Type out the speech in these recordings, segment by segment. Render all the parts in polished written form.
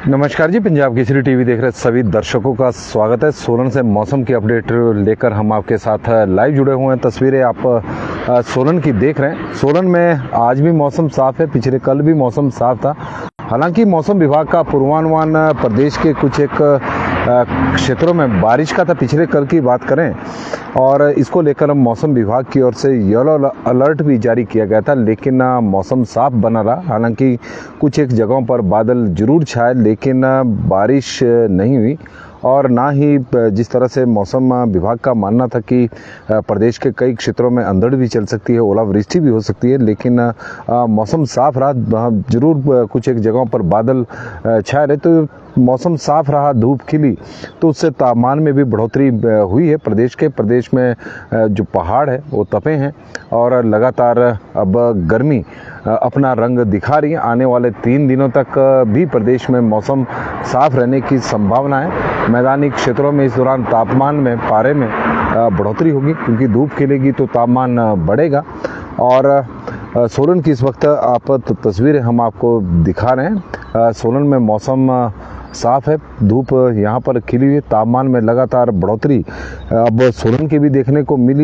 नमस्कार जी, पंजाब केसरी टीवी देख रहे सभी दर्शकों का स्वागत है। सोलन से मौसम की अपडेट लेकर हम आपके साथ लाइव जुड़े हुए हैं। तस्वीरें आप सोलन की देख रहे हैं। सोलन में आज भी मौसम साफ है, पिछले कल भी मौसम साफ था। हालांकि मौसम विभाग का पूर्वानुमान प्रदेश के कुछ एक क्षेत्रों में बारिश का था, पिछले कल की बात करें, और इसको लेकर मौसम विभाग की ओर से येलो अलर्ट भी जारी किया गया था, लेकिन मौसम साफ बना रहा। हालांकि कुछ एक जगहों पर बादल जरूर छाए, लेकिन बारिश नहीं हुई। और ना ही जिस तरह से मौसम विभाग का मानना था कि प्रदेश के कई क्षेत्रों में अंधड़ भी चल सकती है, ओलावृष्टि भी हो सकती है, लेकिन मौसम साफ रहा। जरूर कुछ एक जगहों पर बादल छाए रहे, तो मौसम साफ रहा, धूप खिली, तो उससे तापमान में भी बढ़ोतरी हुई है। प्रदेश में जो पहाड़ है वो तपे हैं और लगातार अब गर्मी अपना रंग दिखा रही है। आने वाले 3 दिनों तक भी प्रदेश में मौसम साफ रहने की संभावना है। मैदानी क्षेत्रों में इस दौरान तापमान में पारे में बढ़ोतरी होगी, क्योंकि धूप खिलेगी तो तापमान बढ़ेगा। और सोलन की इस वक्त आप तस्वीरें हम आपको दिखा रहे हैं। सोलन में मौसम साफ है, धूप यहाँ पर खिली हुई है, तापमान में लगातार बढ़ोतरी अब सोलन की भी देखने को मिल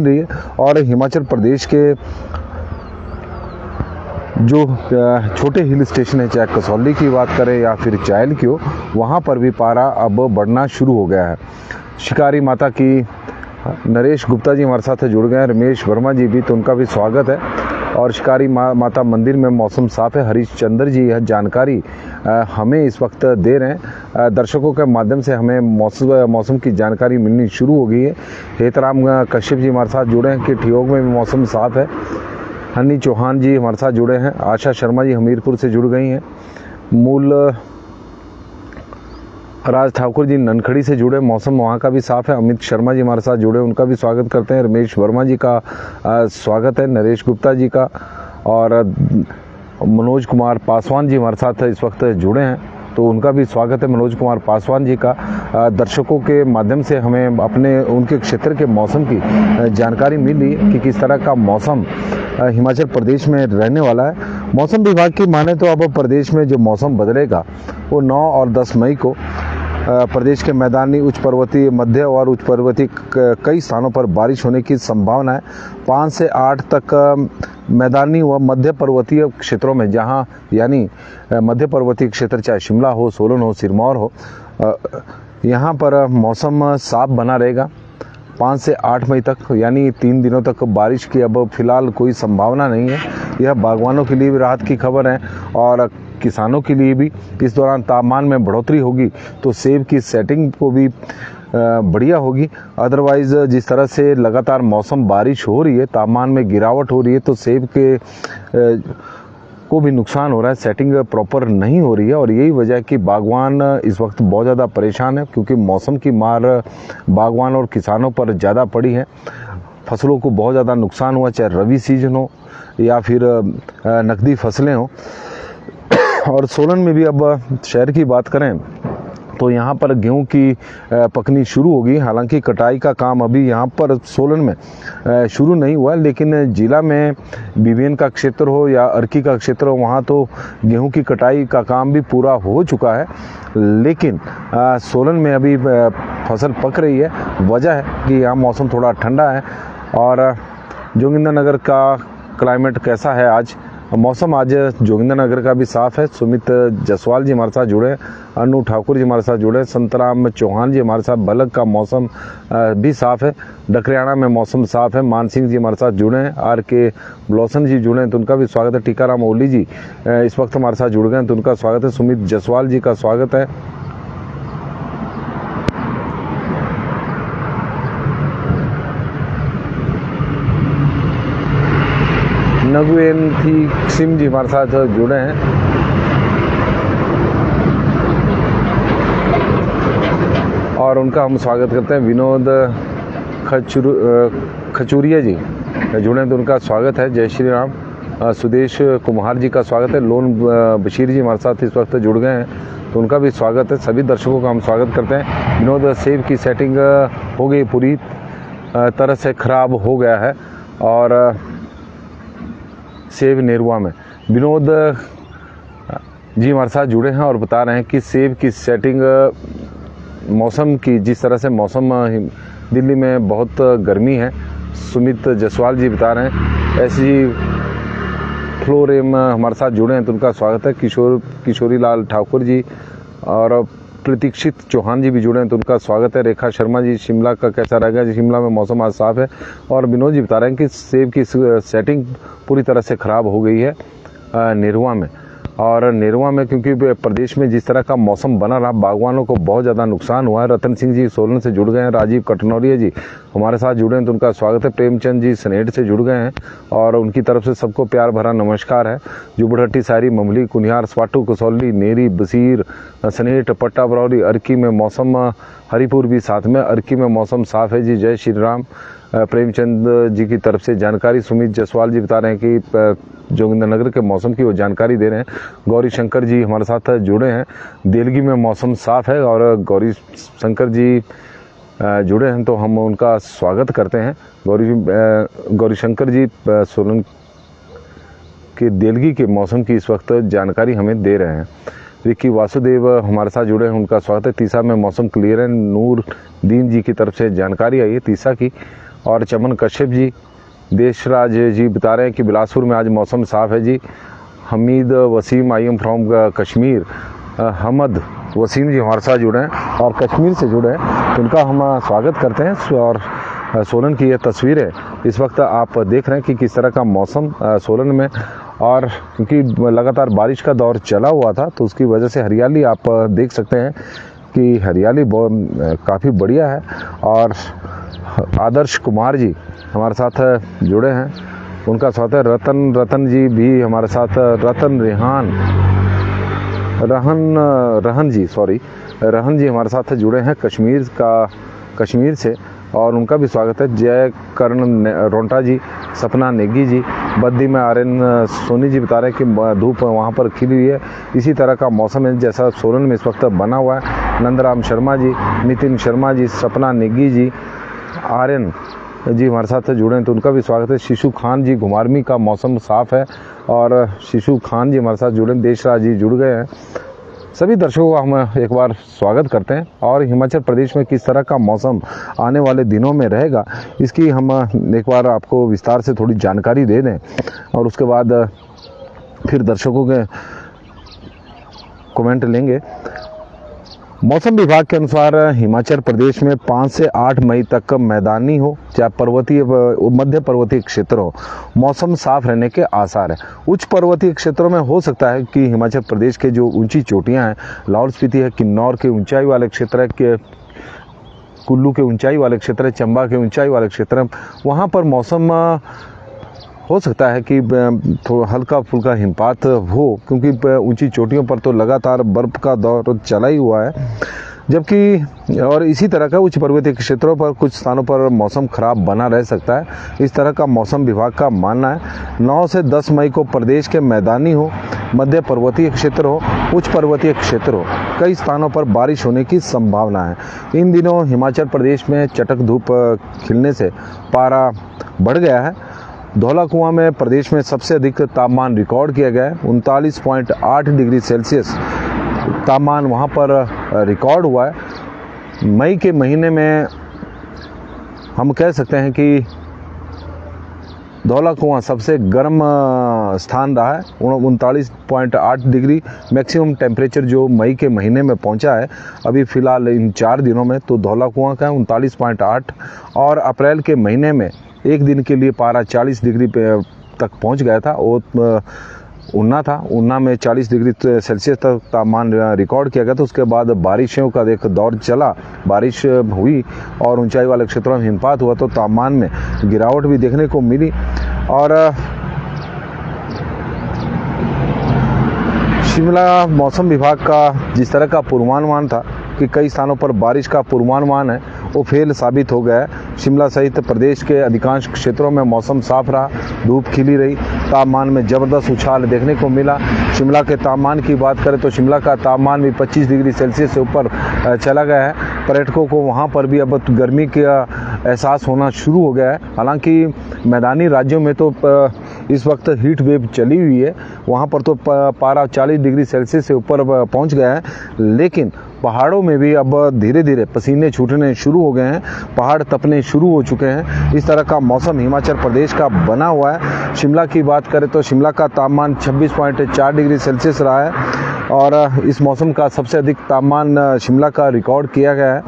रही है। और हिमाचल प्रदेश के जो छोटे हिल स्टेशन है, चाहे कसौली की बात करें या फिर चायल की हो, वहाँ पर भी पारा अब बढ़ना शुरू हो गया है। शिकारी माता की नरेश गुप्ता जी हमारे साथ जुड़ गए हैं, रमेश वर्मा जी भी, तो उनका भी स्वागत है। और शिकारी माता मंदिर में मौसम साफ है। हरीश चंद्र जी यह जानकारी हमें इस वक्त दे रहे हैं। दर्शकों के माध्यम से हमें मौसम की जानकारी मिलनी शुरू हो गई है। हेतराम कश्यप जी हमारे साथ जुड़े हैं कि ठियोग में भी मौसम साफ है। हनी चौहान जी हमारे साथ जुड़े हैं। आशा शर्मा जी हमीरपुर से जुड़ गई हैं। मूल राज ठाकुर जी ननखड़ी से जुड़े, मौसम वहाँ का भी साफ है। अमित शर्मा जी हमारे साथ जुड़े, उनका भी स्वागत करते हैं। रमेश वर्मा जी का स्वागत है, नरेश गुप्ता जी का, और मनोज कुमार पासवान जी हमारे साथ इस वक्त जुड़े हैं, तो उनका भी स्वागत है, मनोज कुमार पासवान जी का। दर्शकों के माध्यम से हमें उनके क्षेत्र के मौसम की जानकारी मिली कि किस तरह का मौसम हिमाचल प्रदेश में रहने वाला है। मौसम विभाग की माने तो अब प्रदेश में जो मौसम बदलेगा वो 9 और 10 मई को प्रदेश के मैदानी, उच्च पर्वतीय, मध्य और उच्च पर्वतीय कई स्थानों पर बारिश होने की संभावना है। 5 से 8 तक मैदानी व मध्य पर्वतीय क्षेत्रों में, जहां यानी मध्य पर्वतीय क्षेत्र चाहे शिमला हो, सोलन हो, सिरमौर हो, यहां पर मौसम साफ बना रहेगा 5 से 8 मई तक, यानी 3 दिनों तक बारिश की अब फिलहाल कोई संभावना नहीं है। यह बागवानों के लिए भी राहत की खबर है और किसानों के लिए भी। इस दौरान तापमान में बढ़ोतरी होगी तो सेब की सेटिंग को भी बढ़िया होगी। अदरवाइज जिस तरह से लगातार मौसम बारिश हो रही है, तापमान में गिरावट हो रही है, तो सेब के को भी नुकसान हो रहा है, सेटिंग प्रॉपर नहीं हो रही है। और यही वजह है कि बागवान इस वक्त बहुत ज़्यादा परेशान है, क्योंकि मौसम की मार बागवान और किसानों पर ज़्यादा पड़ी है। फसलों को बहुत ज़्यादा नुकसान हुआ, चाहे रबी सीजन हो या फिर नकदी फसलें हो। और सोलन में भी अब शहर की बात करें तो यहाँ पर गेहूं की पकनी शुरू होगी। हालांकि कटाई का काम अभी यहाँ पर सोलन में शुरू नहीं हुआ, लेकिन जिला में बीबीएन का क्षेत्र हो या अर्की का क्षेत्र हो, वहाँ तो गेहूं की कटाई का काम भी पूरा हो चुका है। लेकिन सोलन में अभी फसल पक रही है। वजह है कि यहाँ मौसम थोड़ा ठंडा है। और जोगिंद्रनगर का क्लाइमेट कैसा है आज? मौसम आज जोगिंद्रनगर का भी साफ है। सुमित जसवाल जी हमारे साथ जुड़े, अनु ठाकुर जी हमारे साथ जुड़े, संतराम चौहान जी हमारे साथ। बलग का मौसम भी साफ है। डकरियाना में मौसम साफ है। मान सिंह जी हमारे साथ जुड़े हैं। आर के ब्लॉसन जी जुड़े हैं, तो उनका भी स्वागत है। टीकाराम ओली जी इस वक्त हमारे साथ जुड़ गए हैं, तो उनका स्वागत है। सुमित जसवाल जी का स्वागत है। नगुएन थी सिम जी हमारे साथ जुड़े हैं। और उनका हम स्वागत करते हैं। विनोद खचूरिया जी जुड़े हैं, तो उनका स्वागत है। जय श्री राम। सुदेश कुमार जी का स्वागत है। लोन बशीर जी हमारे साथ इस वक्त जुड़ गए हैं, तो उनका भी स्वागत है। सभी दर्शकों का हम स्वागत करते हैं। विनोद, सेब की सेटिंग हो गई, पूरी तरह से ख़राब हो गया है। और सेब नेरुआ में विनोद जी हमारे साथ जुड़े हैं और बता रहे हैं कि सेब की सेटिंग मौसम की, जिस तरह से मौसम दिल्ली में बहुत गर्मी है। सुमित जायसवाल जी बता रहे हैं। ऐसी फ्लोरेम हमारे साथ जुड़े हैं तो उनका स्वागत है। किशोरी लाल ठाकुर जी और प्रतीक्षित चौहान जी भी जुड़े हैं तो उनका स्वागत है। रेखा शर्मा जी, शिमला का कैसा रहेगा जी? शिमला में मौसम आज साफ है। और विनोद जी बता रहे हैं कि सेब की सेटिंग पूरी तरह से खराब हो गई है निरवा में। और निरवा में क्योंकि प्रदेश में जिस तरह का मौसम बना रहा, बागवानों को बहुत ज़्यादा नुकसान हुआ है। रतन सिंह जी सोलन से जुड़ गए हैं। राजीव कटनौरिया जी हमारे साथ जुड़े हैं तो उनका स्वागत है। प्रेमचंद जी सनेट से जुड़ गए हैं और उनकी तरफ से सबको प्यार भरा नमस्कार है। जुबड़हट्टी, सारी, ममली, कुनिहार, स्वाटू, कसौली, नेरी, बसीर, सनेट, पट्टा बरौली, अर्की में मौसम, हरिपुर भी साथ में, अर्की में मौसम साफ है जी। जय श्री राम। प्रेमचंद जी की तरफ से जानकारी। सुमित जायसवाल जी बता रहे हैं कि जोगिंद्रनगर के मौसम की वो जानकारी दे रहे हैं। गौरी शंकर जी हमारे साथ जुड़े हैं। देलगी में मौसम साफ है और गौरी शंकर जी जुड़े हैं तो हम उनका स्वागत करते हैं। गौरी शंकर जी सोलन के देलगी के मौसम की इस वक्त जानकारी हमें दे रहे हैं। विक्की वासुदेव हमारे साथ जुड़े हैं, उनका स्वागत है। तीसा में मौसम क्लियर है। नूर दीन जी की तरफ से जानकारी आई है तीसा की। और चमन कश्यप जी, देशराज जी बता रहे हैं कि बिलासपुर में आज मौसम साफ है जी। Hamid Waseem, I am from Kashmir. Hamad Waseem ji हमारे साथ जुड़े हैं और कश्मीर से जुड़े हैं तो उनका हम स्वागत करते हैं। और सोलन की ये तस्वीरें इस वक्त आप देख रहे हैं कि किस तरह का मौसम सोलन में, और क्योंकि लगातार बारिश का दौर चला हुआ था तो उसकी वजह से हरियाली आप देख सकते हैं कि हरियाली काफ़ी बढ़िया है। और आदर्श कुमार जी हमारे साथ जुड़े हैं, उनका स्वागत है। रतन जी भी हमारे साथ, रहन जी हमारे साथ जुड़े हैं कश्मीर से और उनका भी स्वागत है। जय कर्ण रोंटा जी, सपना नेगी जी, बद्दी में आर्यन सोनी जी बता रहे हैं कि धूप वहाँ पर खिली हुई है। इसी तरह का मौसम है जैसा सोलन में इस वक्त बना हुआ है। नंदराम शर्मा जी, नितिन शर्मा जी, सपना नेगी जी, आर्यन जी हमारे साथ जुड़े हैं तो उनका भी स्वागत है। शिशु खान जी, घुमारवी का मौसम साफ है और शिशु खान जी हमारे साथ जुड़े हैं। देशराज जी जुड़ गए हैं। सभी दर्शकों का हम एक बार स्वागत करते हैं। और हिमाचल प्रदेश में किस तरह का मौसम आने वाले दिनों में रहेगा इसकी हम एक बार आपको विस्तार से थोड़ी जानकारी दे दें और उसके बाद फिर दर्शकों के कमेंट लेंगे। मौसम विभाग के अनुसार हिमाचल प्रदेश में 5 से 8 मई तक मैदानी हो चाहे पर्वतीय मध्य पर्वतीय क्षेत्र हो, मौसम साफ रहने के आसार है। उच्च पर्वतीय क्षेत्रों में हो सकता है कि हिमाचल प्रदेश के जो ऊंची चोटियां हैं, लाहौल स्पीति है, किन्नौर के ऊंचाई वाले क्षेत्र है, कुल्लू के ऊंचाई वाले क्षेत्र है, चंबा के ऊंचाई वाले क्षेत्र है, वहाँ पर मौसम हो सकता है कि थोड़ा हल्का फुल्का हिमपात हो, क्योंकि ऊंची चोटियों पर तो लगातार बर्फ का दौर चला ही हुआ है। जबकि और इसी तरह का उच्च पर्वतीय क्षेत्रों पर कुछ स्थानों पर मौसम खराब बना रह सकता है। इस तरह का मौसम विभाग का मानना है। 9 से 10 मई को प्रदेश के मैदानी हो, मध्य पर्वतीय क्षेत्र हो, उच्च पर्वतीय क्षेत्र हो, कई स्थानों पर बारिश होने की संभावना है। इन दिनों हिमाचल प्रदेश में चटक धूप खिलने से पारा बढ़ गया है। धौलाकुआं में प्रदेश में सबसे अधिक तापमान रिकॉर्ड किया गया है। 39.8 डिग्री सेल्सियस तापमान वहाँ पर रिकॉर्ड हुआ है। मई के महीने में हम कह सकते हैं कि धौलाकुआं सबसे गर्म स्थान रहा है। 39.8 डिग्री मैक्सिमम टेम्परेचर जो मई के महीने में पहुंचा है अभी फ़िलहाल इन 4 दिनों में, तो धौलाकुआं का 39.8। और अप्रैल के महीने में एक दिन के लिए पारा 40 डिग्री तक पहुंच गया था। वो ऊना था, ऊना में 40 डिग्री सेल्सियस तक तापमान रिकॉर्ड किया गया था। उसके बाद बारिशों का एक दौर चला, बारिश हुई और ऊंचाई वाले क्षेत्रों में हिमपात हुआ तो तापमान में गिरावट भी देखने को मिली। और शिमला मौसम विभाग का जिस तरह का पूर्वानुमान था कि कई स्थानों पर बारिश का पूर्वानुमान है, वो फेल साबित हो गया है। शिमला सहित प्रदेश के अधिकांश क्षेत्रों में मौसम साफ रहा, धूप खिली रही, तापमान में ज़बरदस्त उछाल देखने को मिला। शिमला के तापमान की बात करें तो शिमला का तापमान भी 25 डिग्री सेल्सियस से ऊपर चला गया है। पर्यटकों को वहाँ पर भी अब गर्मी का एहसास होना शुरू हो गया है। हालांकि मैदानी राज्यों में तो इस वक्त हीट वेव चली हुई है, वहाँ पर तो पारा 40 डिग्री सेल्सियस से ऊपर पहुँच गया है, लेकिन पहाड़ों में भी अब धीरे धीरे पसीने छूटने शुरू हो गए हैं, पहाड़ तपने शुरू हो चुके हैं। इस तरह का मौसम हिमाचल प्रदेश का बना हुआ है। शिमला की बात करें तो शिमला का तापमान 26.4 डिग्री सेल्सियस रहा है और इस मौसम का सबसे अधिक तापमान शिमला का रिकॉर्ड किया गया है।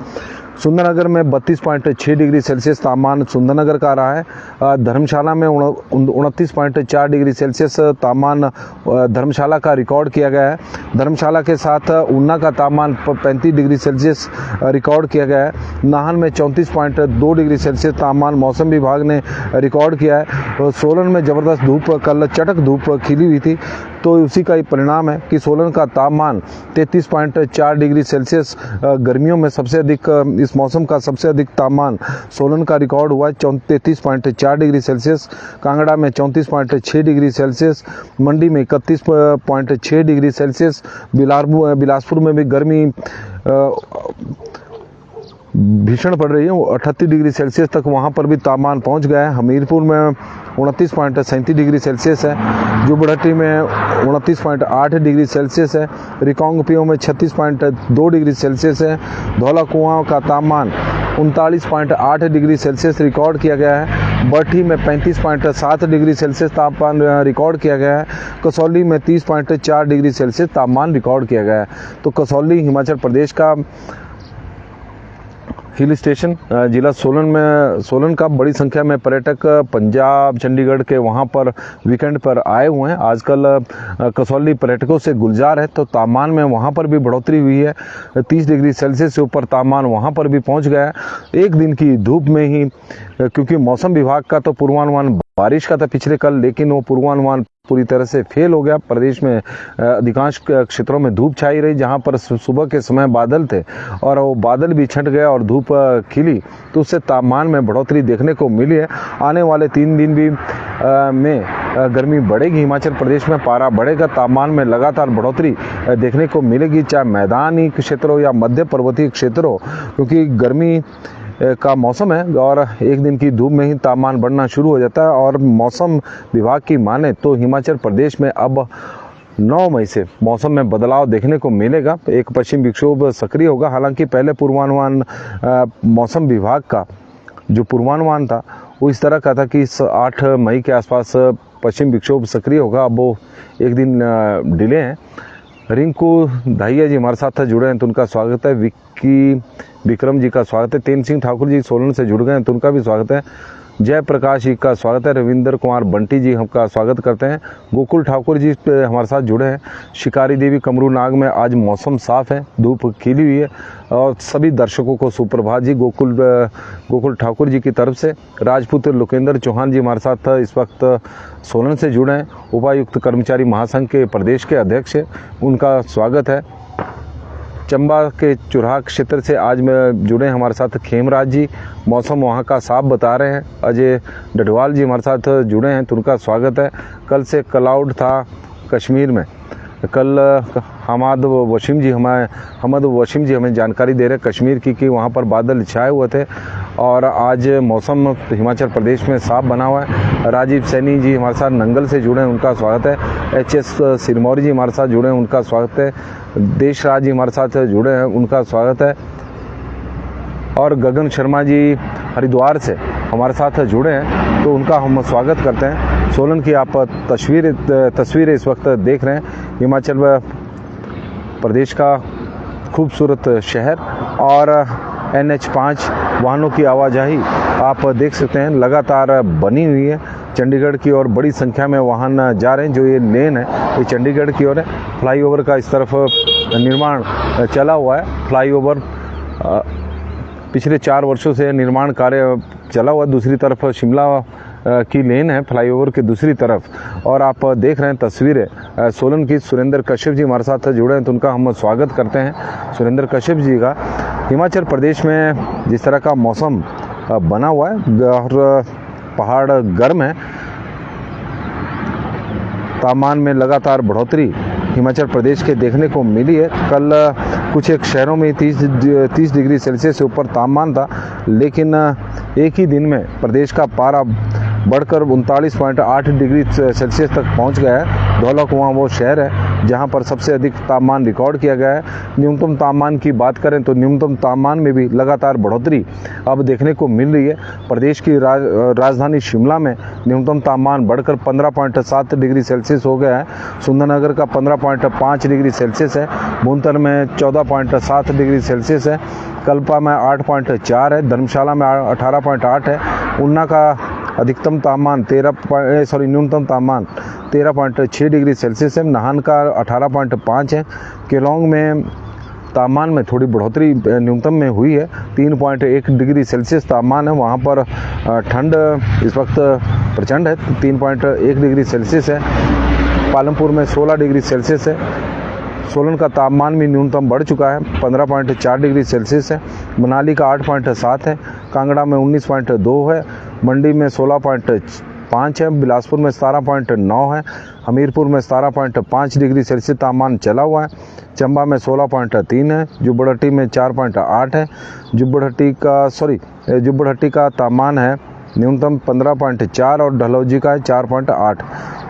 सुंदरनगर में 32.6 डिग्री सेल्सियस तापमान सुंदरनगर का रहा है। धर्मशाला में 29.4 डिग्री सेल्सियस तापमान धर्मशाला का रिकॉर्ड किया गया है। धर्मशाला के साथ ऊना का तापमान 35 डिग्री सेल्सियस रिकॉर्ड किया गया है। नाहन में 34.2 डिग्री सेल्सियस तापमान मौसम विभाग ने रिकॉर्ड किया है। सोलन में ज़बरदस्त धूप, कल चटक धूप खिली हुई थी, तो उसी का ही परिणाम है कि सोलन का तापमान 33.4 डिग्री सेल्सियस गर्मियों में सबसे अधिक, इस मौसम का सबसे अधिक तापमान सोलन का रिकॉर्ड हुआ है 33.4 डिग्री सेल्सियस। कांगड़ा में 34.6 डिग्री सेल्सियस, मंडी में 31.6 डिग्री सेल्सियस, बिलासपुर में भी गर्मी भीषण पड़ रही है, 38 डिग्री सेल्सियस तक वहाँ पर भी तापमान पहुँच गया है। हमीरपुर में 29.37 डिग्री सेल्सियस है, जुबड़हट्टी में 29.8 डिग्री सेल्सियस है, रिकांगपिओ में 36.2 डिग्री सेल्सियस है, धौला कुआं का तापमान 39.8 डिग्री सेल्सियस रिकॉर्ड किया गया है, बरठी में 35.7 डिग्री सेल्सियस तापमान रिकॉर्ड किया गया है, कसौली में 30.4 डिग्री सेल्सियस तापमान रिकॉर्ड किया गया है। तो कसौली हिमाचल प्रदेश का हिल स्टेशन जिला सोलन का बड़ी संख्या में पर्यटक पंजाब चंडीगढ़ के वहाँ पर वीकेंड पर आए हुए हैं। आजकल कसौली पर्यटकों से गुलजार है, तो तापमान में वहाँ पर भी बढ़ोतरी हुई है। 30 डिग्री सेल्सियस से ऊपर तापमान वहाँ पर भी पहुँच गया है। एक दिन की धूप में ही, क्योंकि मौसम विभाग का तो पूर्वानुमान बारिश का था पिछले कल, लेकिन वो पूर्वानुमान पूरी तरह से फेल हो गया। प्रदेश में अधिकांश क्षेत्रों में धूप छाई रही, जहां पर सुबह के समय बादल थे और वो बादल भी छट गया और धूप खिली, तो उससे तापमान में बढ़ोतरी देखने को मिली है। आने वाले 3 दिन भी में गर्मी बढ़ेगी, हिमाचल प्रदेश में पारा बढ़ेगा, तापमान में लगातार बढ़ोतरी देखने को मिलेगी, चाहे मैदानी क्षेत्र हो या मध्य पर्वतीय क्षेत्र हो, क्योंकि गर्मी का मौसम है और एक दिन की धूप में ही तापमान बढ़ना शुरू हो जाता है। और मौसम विभाग की माने तो हिमाचल प्रदेश में अब 9 मई से मौसम में बदलाव देखने को मिलेगा। एक पश्चिम विक्षोभ सक्रिय होगा। हालांकि पहले पूर्वानुमान मौसम विभाग का जो पूर्वानुमान था वो इस तरह का था कि 8 मई के आसपास पश्चिम विक्षोभ सक्रिय होगा। अब वो एक दिन डिले हैं। रिंकू धाहिया जी हमारे साथ जुड़े हैं, तो उनका स्वागत है। विक्की विक्रम जी का स्वागत है। तेन सिंह ठाकुर जी सोलन से जुड़ गए हैं, तो उनका भी स्वागत है। जय प्रकाश जी का स्वागत है। रविंदर कुमार बंटी जी हमका स्वागत करते हैं। गोकुल ठाकुर जी हमारे साथ जुड़े हैं। शिकारी देवी कमरू नाग में आज मौसम साफ है, धूप खिली हुई है और सभी दर्शकों को सुप्रभात जी गोकुल ठाकुर जी की तरफ से। राजपूत लोकेंद्र चौहान जी हमारे साथ इस वक्त सोलन से जुड़े हैं। उपायुक्त कर्मचारी महासंघ के प्रदेश के अध्यक्ष, उनका स्वागत है। चंबा के चुराह क्षेत्र से आज में जुड़े हमारे साथ खेमराज जी, मौसम वहाँ का साफ बता रहे हैं। अजय डडवाल जी हमारे साथ जुड़े हैं, तो उनका स्वागत है। कल से क्लाउड था कश्मीर में, कल हमद वसीम जी हमें जानकारी दे रहे हैं कश्मीर की कि वहाँ पर बादल छाए हुए थे और आज मौसम हिमाचल प्रदेश में साफ बना हुआ है। राजीव सैनी जी हमारे साथ नंगल से जुड़े हैं, उनका स्वागत है। HS सिरमौरी जी हमारे साथ जुड़े हैं, उनका स्वागत है। देशराज जी हमारे साथ जुड़े हैं, उनका स्वागत है। और गगन शर्मा जी हरिद्वार से हमारे साथ जुड़े हैं, तो उनका हम स्वागत करते हैं। सोलन की आप तस्वीरें इस वक्त देख रहे हैं। हिमाचल प्रदेश का खूबसूरत शहर और NH5 वाहनों की आवाजाही आप देख सकते हैं लगातार बनी हुई है। चंडीगढ़ की ओर बड़ी संख्या में वाहन जा रहे हैं। जो ये लेन है ये चंडीगढ़ की ओर है। फ्लाईओवर का इस तरफ निर्माण चला हुआ है। फ्लाईओवर पिछले 4 वर्षों से निर्माण कार्य चला हुआ। दूसरी तरफ शिमला की लेन है फ्लाईओवर के दूसरी तरफ। और आप देख रहे हैं तस्वीरें सोलन की। सुरेंद्र कश्यप जी हमारे साथ जुड़े हैं, तो उनका हम स्वागत करते हैं सुरेंद्र कश्यप जी का। हिमाचल प्रदेश में जिस तरह का मौसम बना हुआ है और पहाड़ गर्म है, तापमान में लगातार बढ़ोतरी हिमाचल प्रदेश के देखने को मिली है। कल कुछ एक शहरों में 30 डिग्री सेल्सियस से ऊपर तापमान था, लेकिन एक ही दिन में प्रदेश का पारा बढ़कर 39.8 डिग्री सेल्सियस तक पहुंच गया है। धौला कुआं वो शहर है जहां पर सबसे अधिक तापमान रिकॉर्ड किया गया है। न्यूनतम तापमान की बात करें तो न्यूनतम तापमान में भी लगातार बढ़ोतरी अब देखने को मिल रही है। प्रदेश की राजधानी शिमला में न्यूनतम तापमान बढ़कर 15.7 डिग्री सेल्सियस हो गया है। सुंदरनगर का 15.5 डिग्री सेल्सियस है। भूंतर में 14.7 डिग्री सेल्सियस है। कल्पा में 8.4 है। धर्मशाला में 18.8 है। ऊना का अधिकतम तापमान न्यूनतम तापमान 13.6 डिग्री सेल्सियस है। नाहन का 18.5 है। केलोंग में तापमान में थोड़ी बढ़ोतरी न्यूनतम में हुई है, 3.1 डिग्री सेल्सियस तापमान है। वहाँ पर ठंड इस वक्त प्रचंड है, 3.1 डिग्री सेल्सियस है। पालमपुर में 16 डिग्री सेल्सियस है। सोलन का तापमान भी न्यूनतम बढ़ चुका है, 15.4 डिग्री सेल्सियस है। मनाली का 8.7 है। कांगड़ा में 19.2 है। मंडी में 16.5 है। बिलासपुर में 17.9 है। हमीरपुर में 17.5 डिग्री सेल्सियस तापमान चला हुआ है। चंबा में 16.3 है। जुब्बड़हट्टी में 4.8 है। जुब्बड़हट्टी का तापमान है न्यूनतम 15.4 और डलहौजी का है 4.8।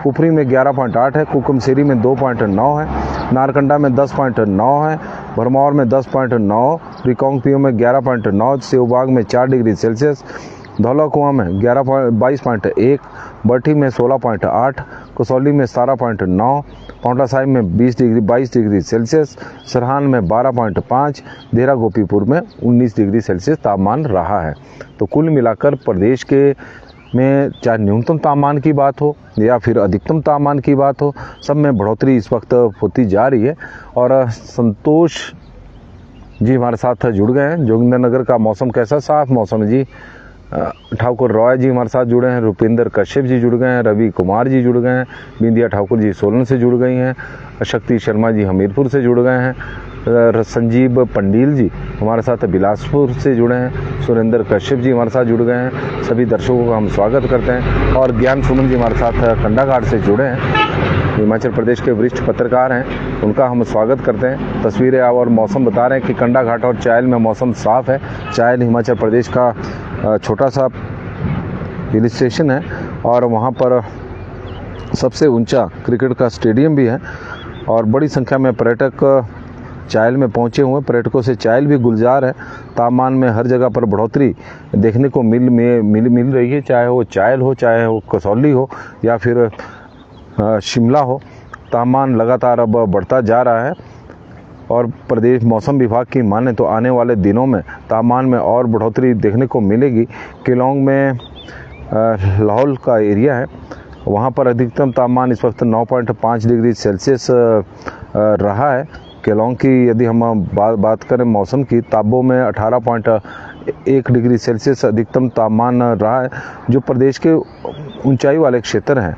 कुफरी में 11.8 है। कुकुमसेरी में 2.9 है। नारकंडा में 10.9 है। भरमौर में 10.9। रिकांगपिओ में 11.9। सेवबाग में 4 डिग्री सेल्सियस। धौला कुआं में 22.1। बठी में 16.8। कसौली में 17.9। पांवटा साहिब में 22 डिग्री सेल्सियस। सरहान में 12.5। देहरा गोपीपुर में 19 डिग्री सेल्सियस तापमान रहा है। तो कुल मिलाकर प्रदेश के में चाहे न्यूनतम तापमान की बात हो या फिर अधिकतम तापमान की बात हो, सब में बढ़ोतरी इस वक्त होती जा रही है। और संतोष जी हमारे साथ जुड़ गए हैं। जोगिंदरनगर का मौसम कैसा? साफ मौसम है जी। ठाकुर रॉय जी हमारे साथ जुड़े हैं। रुपिंदर कश्यप जी जुड़ गए हैं। रवि कुमार जी जुड़ गए हैं। बिंदिया ठाकुर जी सोलन से जुड़ गई हैं। शक्ति शर्मा जी हमीरपुर से जुड़ गए हैं। संजीव पंडील जी हमारे साथ बिलासपुर से जुड़े हैं। सुरेंद्र कश्यप जी हमारे साथ जुड़ गए हैं। सभी दर्शकों का हम स्वागत करते हैं। और ज्ञान सुमन जी हमारे साथ कंडाघाट से जुड़े हैं, हिमाचल प्रदेश के वरिष्ठ पत्रकार हैं, उनका हम स्वागत करते हैं। तस्वीरें और मौसम बता रहे हैं कि कंडाघाट और चायल में मौसम साफ है। चायल हिमाचल प्रदेश का छोटा सा हिल स्टेशन है और वहाँ पर सबसे ऊंचा क्रिकेट का स्टेडियम भी है और बड़ी संख्या में पर्यटक चायल में पहुंचे हुए। पर्यटकों से चायल भी गुलजार है। तापमान में हर जगह पर बढ़ोतरी देखने को मिल रही है, चाहे वो चायल हो, चाहे वो कसौली हो या फिर शिमला हो। तापमान लगातार अब बढ़ता जा रहा है और प्रदेश मौसम विभाग की माने तो आने वाले दिनों में तापमान में और बढ़ोतरी देखने को मिलेगी। केलोंग में लाहौल का एरिया है, वहाँ पर अधिकतम तापमान इस वक्त 9.5 डिग्री सेल्सियस रहा है। केलोंग की यदि हम बात करें मौसम की, ताबो में 18.1 डिग्री सेल्सियस अधिकतम तापमान रहा है। जो प्रदेश के ऊंचाई वाले क्षेत्र हैं,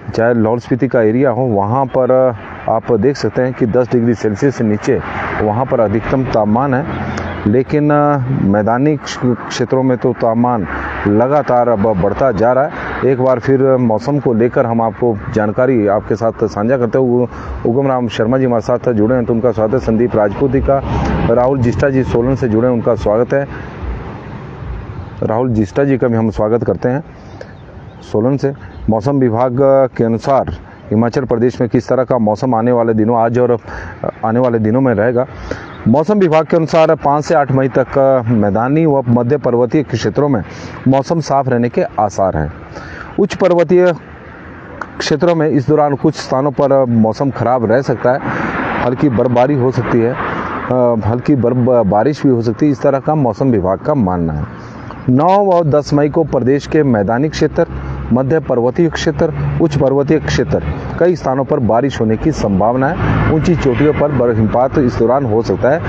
चाहे लाहौल स्पीति का एरिया हो, वहाँ पर आप देख सकते हैं कि 10 डिग्री सेल्सियस से नीचे वहाँ पर अधिकतम तापमान है। लेकिन मैदानी क्षेत्रों में तो तापमान लगातार अब बढ़ता जा रहा है। एक बार फिर मौसम को लेकर हम आपको जानकारी आपके साथ साझा करते हुए उगम राम शर्मा जी हमारे साथ जुड़े हैं, तो उनका स्वागत है। संदीप राजपूती का, राहुल जिस्टा जी सोलन से जुड़े हैं, उनका स्वागत है। राहुल जिस्टा जी का भी हम स्वागत करते हैं सोलन से। मौसम विभाग के अनुसार हिमाचल प्रदेश में किस तरह का मौसम आने वाले दिनों, आज और आने वाले दिनों में रहेगा। मौसम विभाग के अनुसार 5 से 8 मई तक मैदानी व मध्य पर्वतीय क्षेत्रों में मौसम साफ रहने के आसार हैं। उच्च पर्वतीय क्षेत्रों में इस दौरान कुछ स्थानों पर मौसम खराब रह सकता है। हल्की बर्फबारी हो सकती है, हल्की बारिश भी हो सकती है, इस तरह का मौसम विभाग का मानना है। 9 और 10 मई को प्रदेश के मैदानी क्षेत्र, मध्य पर्वतीय क्षेत्र, उच्च पर्वतीय क्षेत्र कई स्थानों पर बारिश होने की संभावना है। ऊंची चोटियों पर बर्फपात इस दौरान हो सकता है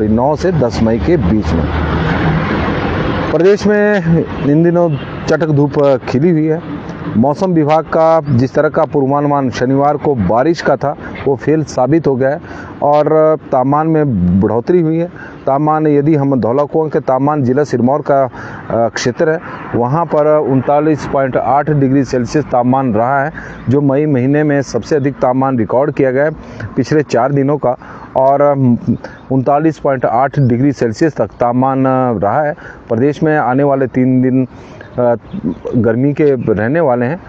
9 से 10 मई के बीच में। प्रदेश में इन दिनों चटक धूप खिली हुई है। मौसम विभाग का जिस तरह का पूर्वानुमान शनिवार को बारिश का था वो फेल साबित हो गया है और तापमान में बढ़ोतरी हुई है। तापमान यदि हम धौला कुआं के तापमान जिला सिरमौर का क्षेत्र है, वहाँ पर 39.8 डिग्री सेल्सियस तापमान रहा है, जो मई महीने में सबसे अधिक तापमान रिकॉर्ड किया गया है पिछले 4 दिनों का। और 39.8 डिग्री सेल्सियस तक तापमान रहा है। प्रदेश में आने वाले 3 दिन गर्मी के रहने वाले हैं।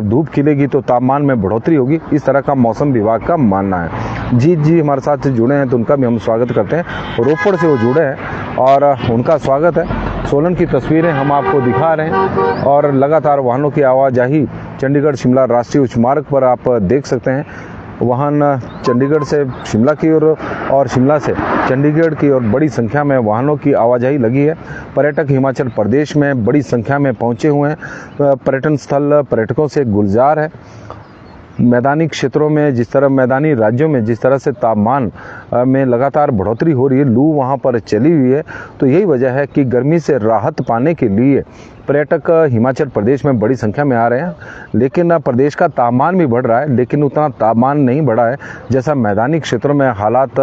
धूप खिलेगी तो तापमान में बढ़ोतरी होगी, इस तरह का मौसम विभाग का मानना है। जीत जी हमारे साथ जुड़े हैं तो उनका भी हम स्वागत करते हैं। रोपड़ से वो जुड़े हैं और उनका स्वागत है। सोलन की तस्वीरें हम आपको दिखा रहे हैं और लगातार वाहनों की आवाजाही चंडीगढ़ शिमला राष्ट्रीय उच्च मार्ग पर आप देख सकते हैं। वाहन चंडीगढ़ से शिमला की ओर और शिमला से चंडीगढ़ की ओर बड़ी संख्या में वाहनों की आवाजाही लगी है। पर्यटक हिमाचल प्रदेश में बड़ी संख्या में पहुंचे हुए हैं। पर्यटन स्थल पर्यटकों से गुलजार है। मैदानी क्षेत्रों में जिस तरह मैदानी राज्यों में जिस तरह से तापमान में लगातार बढ़ोतरी हो रही है, लू वहाँ पर चली हुई है, तो यही वजह है कि गर्मी से राहत पाने के लिए पर्यटक हिमाचल प्रदेश में बड़ी संख्या में आ रहे हैं। लेकिन प्रदेश का तापमान भी बढ़ रहा है, लेकिन उतना तापमान नहीं बढ़ा है जैसा मैदानी क्षेत्रों में हालात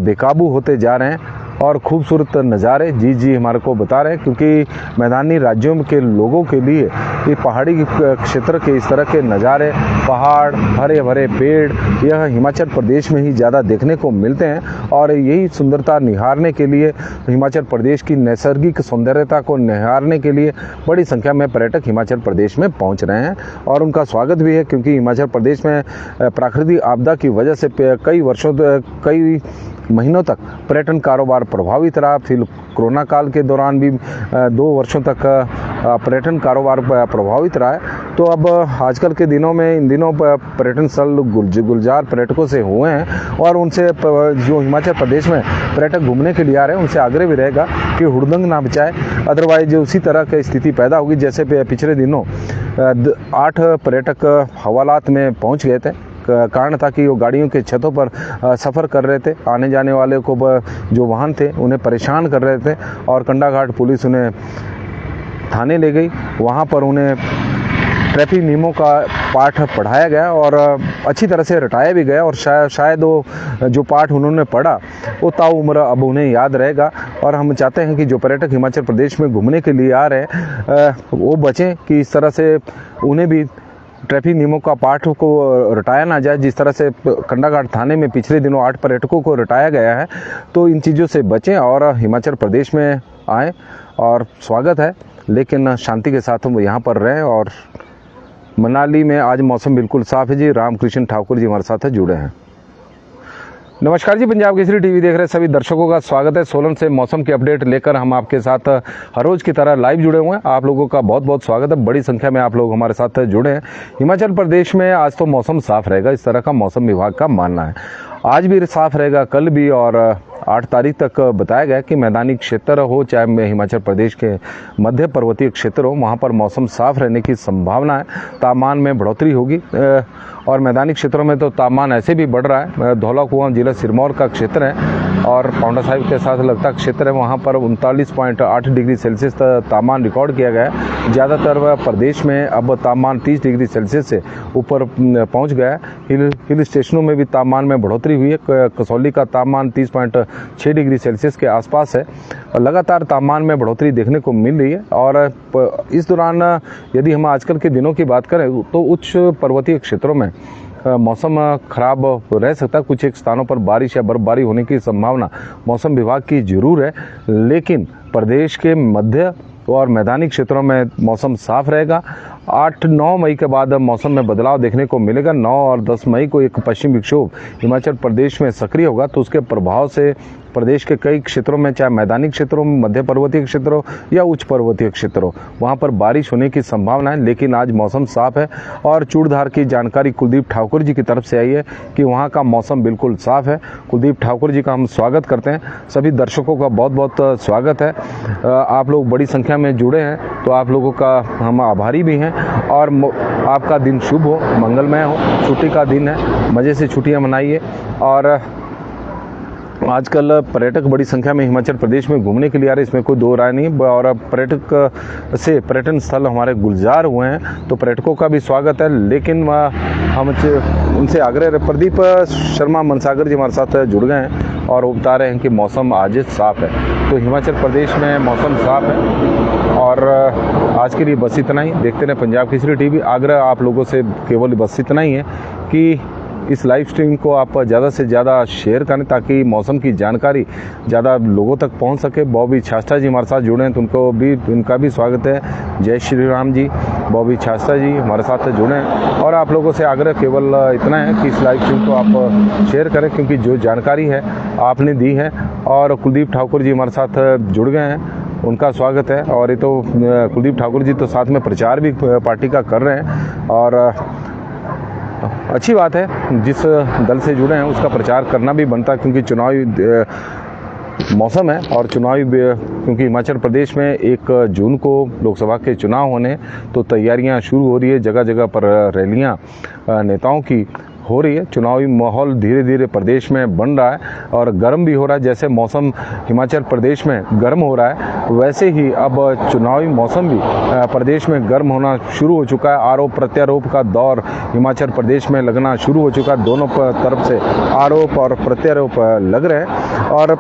बेकाबू होते जा रहे हैं। और खूबसूरत नज़ारे जी हमारे को बता रहे हैं, क्योंकि मैदानी राज्यों के लोगों के लिए ये पहाड़ी क्षेत्र के इस तरह के नज़ारे, पहाड़, हरे भरे पेड़, यह हिमाचल प्रदेश में ही ज़्यादा देखने को मिलते हैं। और यही सुंदरता निहारने के लिए, हिमाचल प्रदेश की नैसर्गिक सौंदर्यता को निहारने के लिए बड़ी संख्या में पर्यटक हिमाचल प्रदेश में पहुँच रहे हैं और उनका स्वागत भी है। क्योंकि हिमाचल प्रदेश में प्राकृतिक आपदा की वजह से कई महीनों तक पर्यटन कारोबार प्रभावित रहा। फिर कोरोना काल के दौरान भी 2 वर्षों तक पर्यटन कारोबार प्रभावित रहा है। तो अब आजकल के दिनों में इन दिनों पर्यटन स्थल गुलजार पर्यटकों से हुए हैं और उनसे जो हिमाचल प्रदेश में पर्यटक घूमने के लिए आ रहे हैं उनसे आग्रह भी रहेगा कि हुड़दंग ना बचाए, अदरवाइज उसी तरह की स्थिति पैदा होगी जैसे पिछले दिनों 8 पर्यटक हवालात में पहुँच गए थे। कारण था कि वो गाड़ियों के छतों पर सफ़र कर रहे थे, आने जाने वाले को जो वाहन थे उन्हें परेशान कर रहे थे और कंडाघाट पुलिस उन्हें थाने ले गई। वहाँ पर उन्हें ट्रैफिक नियमों का पाठ पढ़ाया गया और अच्छी तरह से रटाया भी गया और शायद वो जो पाठ उन्होंने पढ़ा वो ताउम्र अब उन्हें याद रहेगा। और हम चाहते हैं कि जो पर्यटक हिमाचल प्रदेश में घूमने के लिए आ रहे हैं वो बचें कि इस तरह से उन्हें भी ट्रैफिक नियमों का पाठ को रटाया ना जाए। जिस तरह से कंडाघाट थाने में पिछले दिनों 8 पर्यटकों को रटाया गया है, तो इन चीज़ों से बचें और हिमाचल प्रदेश में आएँ। और स्वागत है, लेकिन शांति के साथ हम यहाँ पर रहें। और मनाली में आज मौसम बिल्कुल साफ़ है जी। रामकृष्ण ठाकुर जी हमारे साथ जुड़े हैं। नमस्कार जी, पंजाब केसरी टीवी देख रहे सभी दर्शकों का स्वागत है। सोलन से मौसम की अपडेट लेकर हम आपके साथ हर रोज़ की तरह लाइव जुड़े हुए हैं। आप लोगों का बहुत बहुत स्वागत है। बड़ी संख्या में आप लोग हमारे साथ जुड़े हैं। हिमाचल प्रदेश में आज तो मौसम साफ रहेगा, इस तरह का मौसम विभाग का मानना है। आज भी साफ रहेगा, कल भी, और 8 तारीख तक बताया गया कि मैदानी क्षेत्र हो चाहे हिमाचल प्रदेश के मध्य पर्वतीय क्षेत्र हो, वहाँ पर मौसम साफ रहने की संभावना है। तापमान में बढ़ोतरी होगी और मैदानी क्षेत्रों में तो तापमान ऐसे भी बढ़ रहा है। धौलाकुआं जिला सिरमौर का क्षेत्र है और पाउंडा साहिब के साथ लगता क्षेत्र है, वहाँ पर 39.8 डिग्री सेल्सियस तापमान रिकॉर्ड किया गया है। ज़्यादातर प्रदेश में अब तापमान 30 डिग्री सेल्सियस से ऊपर पहुँच गया है। हिल स्टेशनों में भी तापमान में बढ़ोतरी हुई है। कसौली का तापमान 30.6 डिग्री सेल्सियस के आसपास है। लगातार तापमान में बढ़ोतरी देखने को मिल रही है। और इस दौरान यदि हम आजकल के दिनों की बात करें तो उच्च पर्वतीय क्षेत्रों में मौसम खराब रह सकता है। कुछ एक स्थानों पर बारिश या बर्फबारी होने की संभावना मौसम विभाग की जरूर है, लेकिन प्रदेश के मध्य और मैदानी क्षेत्रों में मौसम साफ रहेगा। 8-9 मई के बाद मौसम में बदलाव देखने को मिलेगा। 9 और 10 मई को एक पश्चिम विक्षोभ हिमाचल प्रदेश में सक्रिय होगा, तो उसके प्रभाव से प्रदेश के कई क्षेत्रों में, चाहे मैदानी क्षेत्रों में, मध्य पर्वतीय क्षेत्रों या उच्च पर्वतीय क्षेत्रों, वहां पर बारिश होने की संभावना है। लेकिन आज मौसम साफ है और चूड़धार की जानकारी कुलदीप ठाकुर जी की तरफ से आई है कि वहां का मौसम बिल्कुल साफ है। कुलदीप ठाकुर जी का हम स्वागत करते हैं। सभी दर्शकों का बहुत बहुत स्वागत है। आप लोग बड़ी संख्या में जुड़े हैं, तो आप लोगों का हम आभारी भी हैं। और आपका दिन शुभ हो, मंगलमय हो। छुट्टी का दिन है, मज़े से छुट्टियां मनाइए। और आजकल पर्यटक बड़ी संख्या में हिमाचल प्रदेश में घूमने के लिए आ रहे हैं, इसमें कोई दो राय नहीं। और पर्यटन स्थल हमारे गुलजार हुए हैं, तो पर्यटकों का भी स्वागत है। लेकिन हम उनसे आग्रह, प्रदीप शर्मा मनसागर जी हमारे साथ जुड़ गए हैं और वो बता रहे हैं कि मौसम आज साफ है। तो हिमाचल प्रदेश में मौसम साफ है। और आज के लिए बस इतना ही। देखते रहें पंजाब केसरी टीवी। आग्रह आप लोगों से केवल बस इतना ही है कि इस लाइव स्ट्रीम को आप ज़्यादा से ज़्यादा शेयर करें ताकि मौसम की जानकारी ज़्यादा लोगों तक पहुंच सके। बॉबी छास्ता जी हमारे साथ जुड़े हैं तो उनका भी स्वागत है। जय श्री राम जी। बॉबी छास्ता जी हमारे साथ जुड़े हैं और आप लोगों से आग्रह केवल इतना है कि इस लाइव स्ट्रीम को आप शेयर करें क्योंकि जो जानकारी है आपने दी है। और कुलदीप ठाकुर जी हमारे साथ जुड़ गए हैं, उनका स्वागत है। और ये तो कुलदीप ठाकुर जी तो साथ में प्रचार भी पार्टी का कर रहे हैं और अच्छी बात है, जिस दल से जुड़े हैं उसका प्रचार करना भी बनता है क्योंकि चुनावी मौसम है और चुनावी क्योंकि हिमाचल प्रदेश में 1 जून को लोकसभा के चुनाव होने तो तैयारियां शुरू हो रही है। जगह जगह पर रैलियां नेताओं की हो रही है। चुनावी माहौल धीरे धीरे प्रदेश में बन रहा है और गर्म भी हो रहा है। जैसे मौसम हिमाचल प्रदेश में गर्म हो रहा है वैसे ही अब चुनावी मौसम भी प्रदेश में गर्म होना शुरू हो चुका है। आरोप प्रत्यारोप का दौर हिमाचल प्रदेश में लगना शुरू हो चुका है। दोनों तरफ से आरोप और प्रत्यारोप लग रहे हैं। और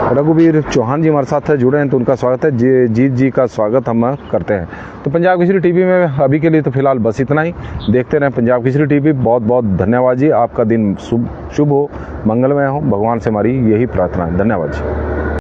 रघुवीर चौहान जी हमारे साथ जुड़े हैं तो उनका स्वागत है। जीत जी का स्वागत हम करते हैं। तो पंजाब केसरी टीवी में अभी के लिए तो फिलहाल बस इतना ही। देखते रहें पंजाब केसरी टीवी। बहुत बहुत धन्यवाद जी। आपका दिन शुभ हो, मंगलमय हो, भगवान से हमारी यही प्रार्थना है। धन्यवाद जी।